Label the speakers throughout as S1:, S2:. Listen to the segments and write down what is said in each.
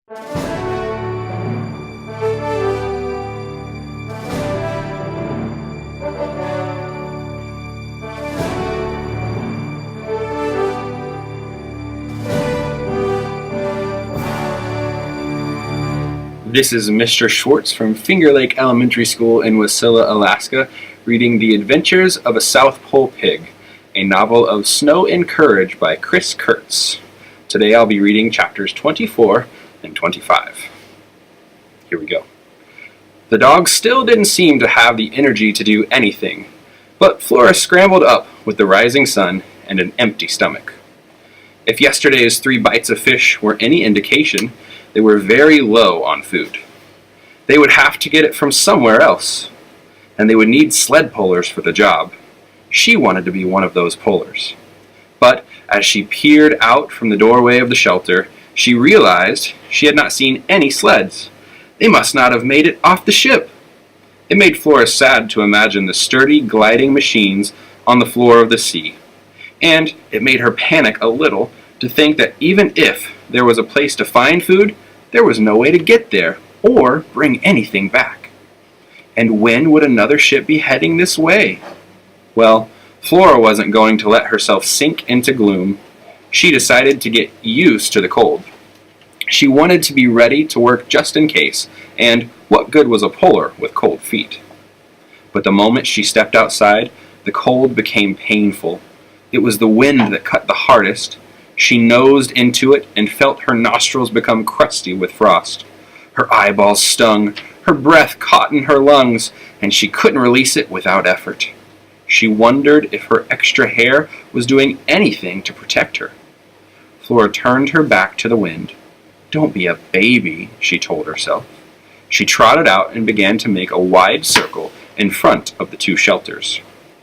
S1: This is Mr. Schwarts from Finger Lake Elementary School in Wasilla, Alaska, reading The Adventures of a South Pole Pig, a novel of snow and courage by Chris Kurtz. Today I'll be reading chapters 24 and 25. Here we go. The dog still didn't seem to have the energy to do anything, but Flora scrambled up with the rising sun and an empty stomach. If yesterday's 3 bites of fish were any indication, they were very low on food. They would have to get it from somewhere else, and they would need sled pullers for the job. She wanted to be one of those pullers. But as she peered out from the doorway of the shelter, she realized she had not seen any sleds. They must not have made it off the ship. It made Flora sad to imagine the sturdy, gliding machines on the floor of the sea, and it made her panic a little to think that even if there was a place to find food, there was no way to get there or bring anything back. And when would another ship be heading this way? Well, Flora wasn't going to let herself sink into gloom. She decided to get used to the cold. She wanted to be ready to work just in case, and what good was a puller with cold feet? But the moment she stepped outside, the cold became painful. It was the wind that cut the hardest. She nosed into it and felt her nostrils become crusty with frost. Her eyeballs stung, her breath caught in her lungs, and she couldn't release it without effort. She wondered if her extra hair was doing anything to protect her. Flora turned her back to the wind. "Don't be a baby," she told herself. She trotted out and began to make a wide circle in front of the 2 shelters.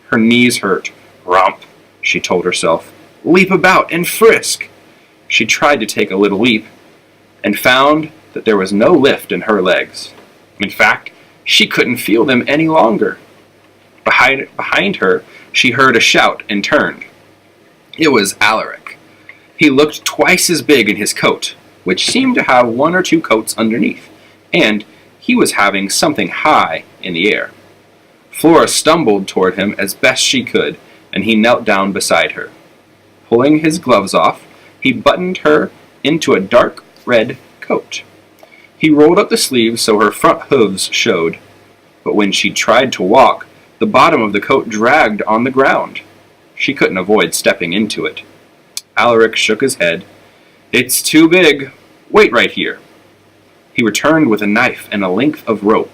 S1: Her knees hurt. "Romp," she told herself. "Leap about and frisk." She tried to take a little leap and found that there was no lift in her legs. In fact, she couldn't feel them any longer. Behind her, she heard a shout and turned. It was Alaric. He looked twice as big in his coat, which seemed to have 1 or 2 coats underneath, and he was having something high in the air. Flora stumbled toward him as best she could, and he knelt down beside her. Pulling his gloves off, he buttoned her into a dark red coat. He rolled up the sleeves so her front hooves showed, but when she tried to walk, the bottom of the coat dragged on the ground. She couldn't avoid stepping into it. Alaric shook his head. "It's too big. Wait right here." He returned with a knife and a length of rope,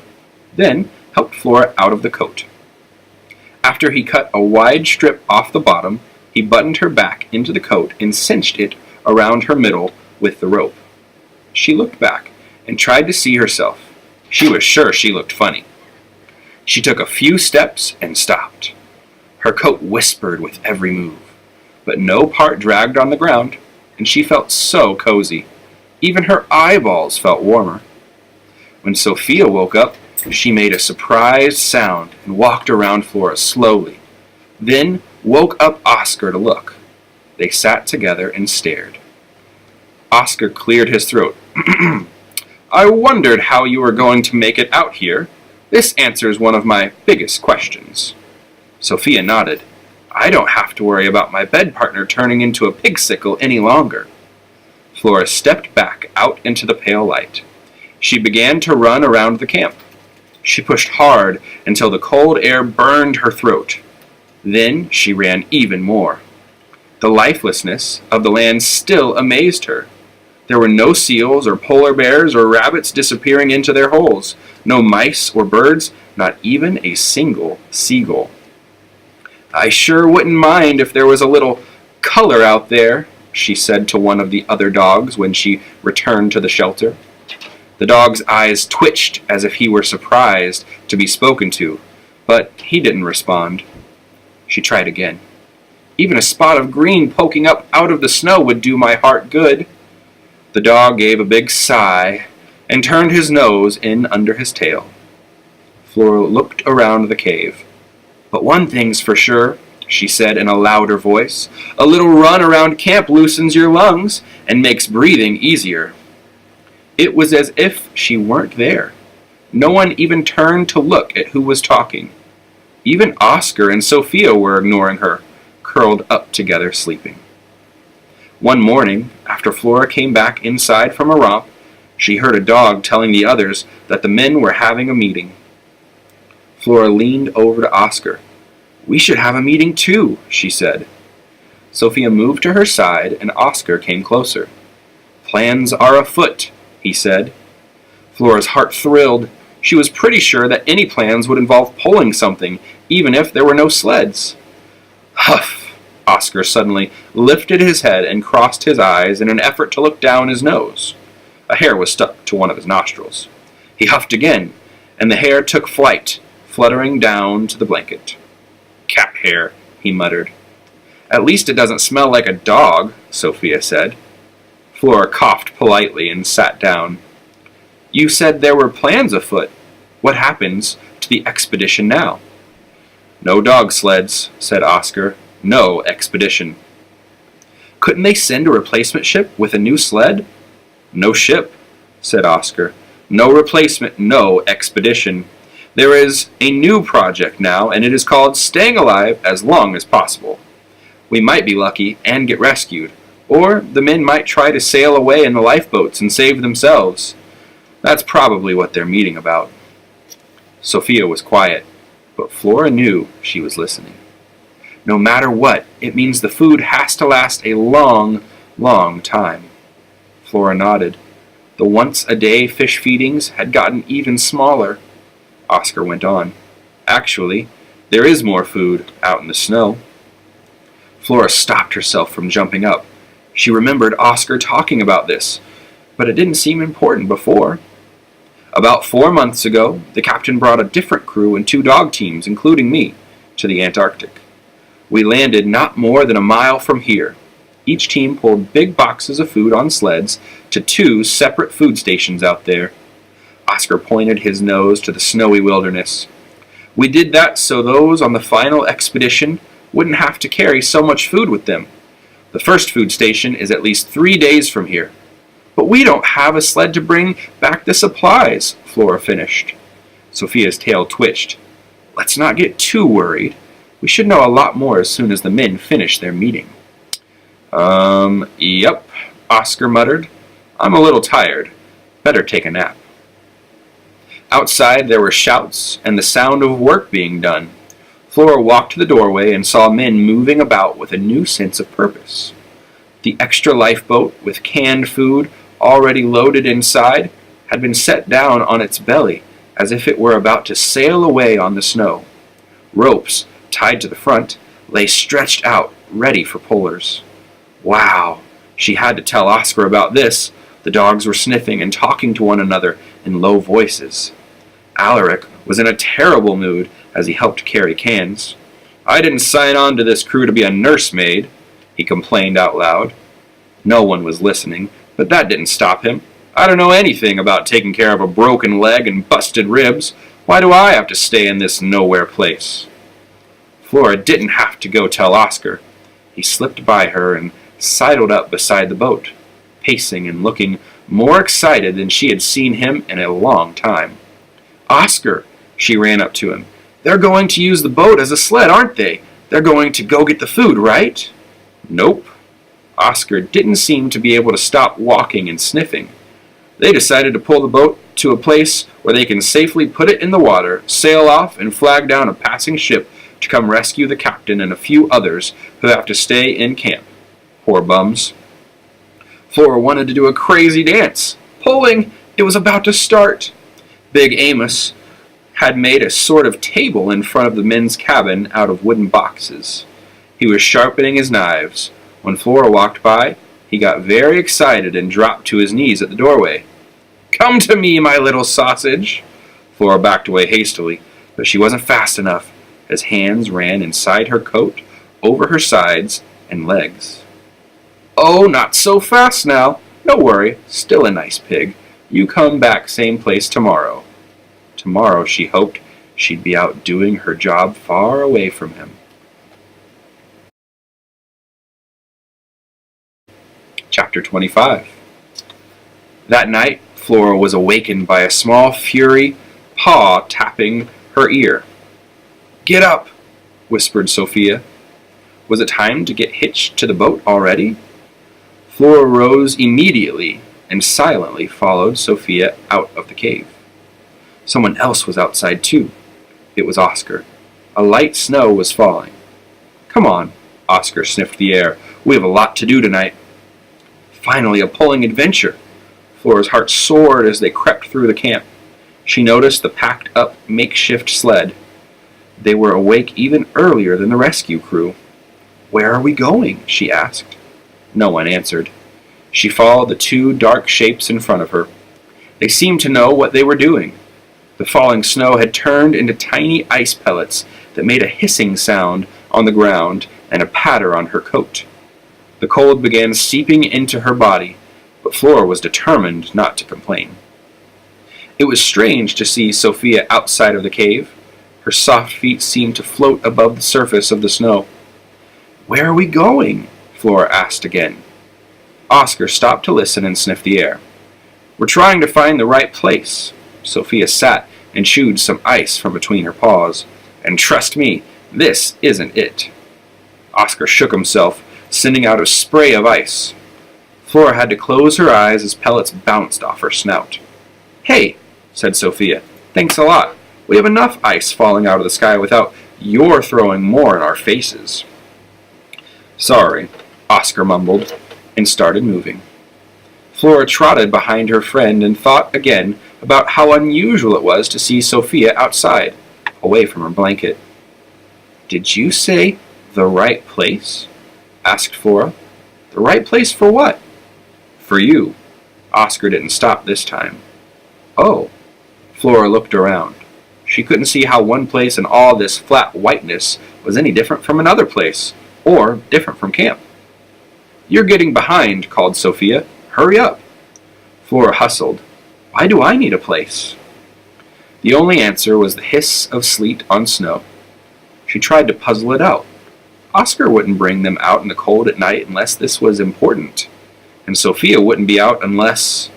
S1: then helped Flora out of the coat. After he cut a wide strip off the bottom, he buttoned her back into the coat and cinched it around her middle with the rope. She looked back and tried to see herself. She was sure she looked funny. She took a few steps and stopped. Her coat whispered with every move, but no part dragged on the ground, and she felt so cozy. Even her eyeballs felt warmer. When Sophia woke up, she made a surprised sound and walked around Flora slowly, then woke up Oscar to look. They sat together and stared. Oscar cleared his throat. "I wondered how you were going to make it out here. This answers one of my biggest questions." Sophia nodded. "I don't have to worry about my bed partner turning into a pig-sickle any longer." Flora stepped back out into the pale light. She began to run around the camp. She pushed hard until the cold air burned her throat. Then she ran even more. The lifelessness of the land still amazed her. There were no seals or polar bears or rabbits disappearing into their holes, no mice or birds, not even a single seagull. "I sure wouldn't mind if there was a little color out there," she said to one of the other dogs when she returned to the shelter. The dog's eyes twitched as if he were surprised to be spoken to, but he didn't respond. She tried again. "Even a spot of green poking up out of the snow would do my heart good." The dog gave a big sigh and turned his nose in under his tail. Flora looked around the cave. "But one thing's for sure," she said in a louder voice. "A little run around camp loosens your lungs and makes breathing easier." It was as if she weren't there. No one even turned to look at who was talking. Even Oscar and Sophia were ignoring her, curled up together sleeping. One morning, after Flora came back inside from a romp, she heard a dog telling the others that the men were having a meeting. Flora leaned over to Oscar. "We should have a meeting too," she said. Sophia moved to her side and Oscar came closer. "Plans are afoot," he said. Flora's heart thrilled. She was pretty sure that any plans would involve pulling something, even if there were no sleds. Huff! Oscar suddenly lifted his head and crossed his eyes in an effort to look down his nose. A hair was stuck to one of his nostrils. He huffed again, and the hair took flight, fluttering down to the blanket. "Cat hair," he muttered. "At least it doesn't smell like a dog," Sophia said. Flora coughed politely and sat down. "You said there were plans afoot. What happens to the expedition now?" "No dog sleds," said Oscar. "No expedition." "Couldn't they send a replacement ship with a new sled?" "No ship," said Oscar. "No replacement, no expedition. There is a new project now, and it is called Staying Alive as Long as Possible. We might be lucky and get rescued, or the men might try to sail away in the lifeboats and save themselves. That's probably what they're meeting about." Sophia was quiet, but Flora knew she was listening. No matter what, it means the food has to last a long, long time. Flora nodded. The once-a-day fish feedings had gotten even smaller. Oscar went on. "Actually, there is more food out in the snow." Flora stopped herself from jumping up. She remembered Oscar talking about this, but it didn't seem important before. "About 4 months ago, the captain brought a different crew and 2 dog teams, including me, to the Antarctic. We landed not more than a mile from here. Each team pulled big boxes of food on sleds to 2 separate food stations out there." Oscar pointed his nose to the snowy wilderness. "We did that so those on the final expedition wouldn't have to carry so much food with them. The first food station is at least 3 days from here." "But we don't have a sled to bring back the supplies," Flora finished. Sophia's tail twitched. "Let's not get too worried. We should know a lot more as soon as the men finish their meeting." Yep, Oscar muttered. "I'm a little tired. Better take a nap." Outside there were shouts and the sound of work being done. Flora walked to the doorway and saw men moving about with a new sense of purpose. The extra lifeboat with canned food already loaded inside had been set down on its belly as if it were about to sail away on the snow. Ropes, tied to the front, lay stretched out, ready for pullers. Wow, she had to tell Oscar about this. The dogs were sniffing and talking to one another in low voices. Alaric was in a terrible mood as he helped carry cans. "I didn't sign on to this crew to be a nursemaid," he complained out loud. No one was listening, but that didn't stop him. "I don't know anything about taking care of a broken leg and busted ribs. Why do I have to stay in this nowhere place?" Flora didn't have to go tell Oscar. He slipped by her and sidled up beside the boat, pacing and looking more excited than she had seen him in a long time. "Oscar," she ran up to him. "They're going to use the boat as a sled, aren't they? They're going to go get the food, right?" "Nope." Oscar didn't seem to be able to stop walking and sniffing. "They decided to pull the boat to a place where they can safely put it in the water, sail off, and flag down a passing ship to come rescue the captain and a few others who have to stay in camp. Poor bums." Flora wanted to do a crazy dance. Pulling! It was about to start. Big Amos had made a sort of table in front of the men's cabin out of wooden boxes. He was sharpening his knives. When Flora walked by, he got very excited and dropped to his knees at the doorway. "Come to me, my little sausage." Flora backed away hastily, but she wasn't fast enough. His hands ran inside her coat, over her sides and legs. "Oh, not so fast now. Don't worry, still a nice pig. You come back same place tomorrow." Tomorrow, she hoped, she'd be out doing her job far away from him. Chapter 25. That night, Flora was awakened by a small fury paw tapping her ear. "Get up," whispered Sophia. Was it time to get hitched to the boat already? Flora rose immediately and silently followed Sophia out of the cave. Someone else was outside too. It was Oscar. A light snow was falling. "Come on," Oscar sniffed the air. "We have a lot to do tonight." Finally, a pulling adventure. Flora's heart soared as they crept through the camp. She noticed the packed-up makeshift sled. They were awake even earlier than the rescue crew. "Where are we going?" she asked. No one answered. She followed the two dark shapes in front of her. They seemed to know what they were doing. The falling snow had turned into tiny ice pellets that made a hissing sound on the ground and a patter on her coat. The cold began seeping into her body, but Flora was determined not to complain. It was strange to see Sophia outside of the cave. Her soft feet seemed to float above the surface of the snow. "Where are we going?" Flora asked again. Oscar stopped to listen and sniff the air. "We're trying to find the right place." Sophia sat and chewed some ice from between her paws. "And trust me, this isn't it." Oscar shook himself, sending out a spray of ice. Flora had to close her eyes as pellets bounced off her snout. "Hey," said Sophia, "thanks a lot. We have enough ice falling out of the sky without your throwing more in our faces." "Sorry," Oscar mumbled, and started moving. Flora trotted behind her friend and thought again about how unusual it was to see Sophia outside, away from her blanket. "Did you say the right place?" asked Flora. "The right place for what?" "For you." Oscar didn't stop this time. "Oh." Flora looked around. She couldn't see how one place in all this flat whiteness was any different from another place, or different from camp. "You're getting behind," called Sophia. "Hurry up." Flora hustled. "Why do I need a place?" The only answer was the hiss of sleet on snow. She tried to puzzle it out. Oscar wouldn't bring them out in the cold at night unless this was important, and Sophia wouldn't be out unless...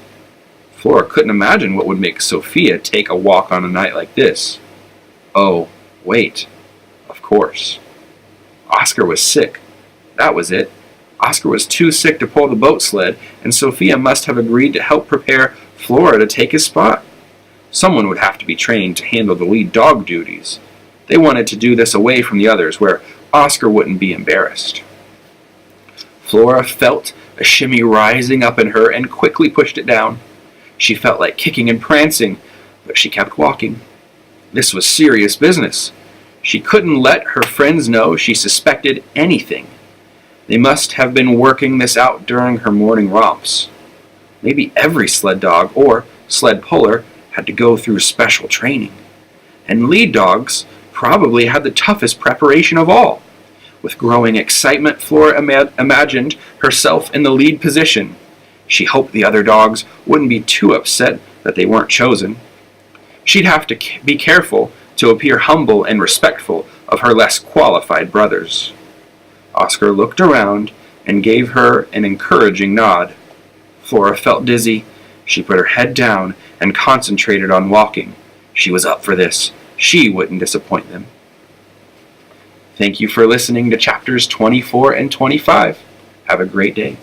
S1: Flora couldn't imagine what would make Sophia take a walk on a night like this. Oh, wait. Of course. Oscar was sick. That was it. Oscar was too sick to pull the boat sled, and Sophia must have agreed to help prepare Flora to take his spot. Someone would have to be trained to handle the lead dog duties. They wanted to do this away from the others, where Oscar wouldn't be embarrassed. Flora felt a shimmy rising up in her and quickly pushed it down. She felt like kicking and prancing, but she kept walking. This was serious business. She couldn't let her friends know she suspected anything. They must have been working this out during her morning romps. Maybe every sled dog or sled puller had to go through special training. And lead dogs probably had the toughest preparation of all. With growing excitement, Flora imagined herself in the lead position. She hoped the other dogs wouldn't be too upset that they weren't chosen. She'd have to be careful to appear humble and respectful of her less qualified brothers. Oscar looked around and gave her an encouraging nod. Flora felt dizzy. She put her head down and concentrated on walking. She was up for this. She wouldn't disappoint them. Thank you for listening to chapters 24 and 25. Have a great day.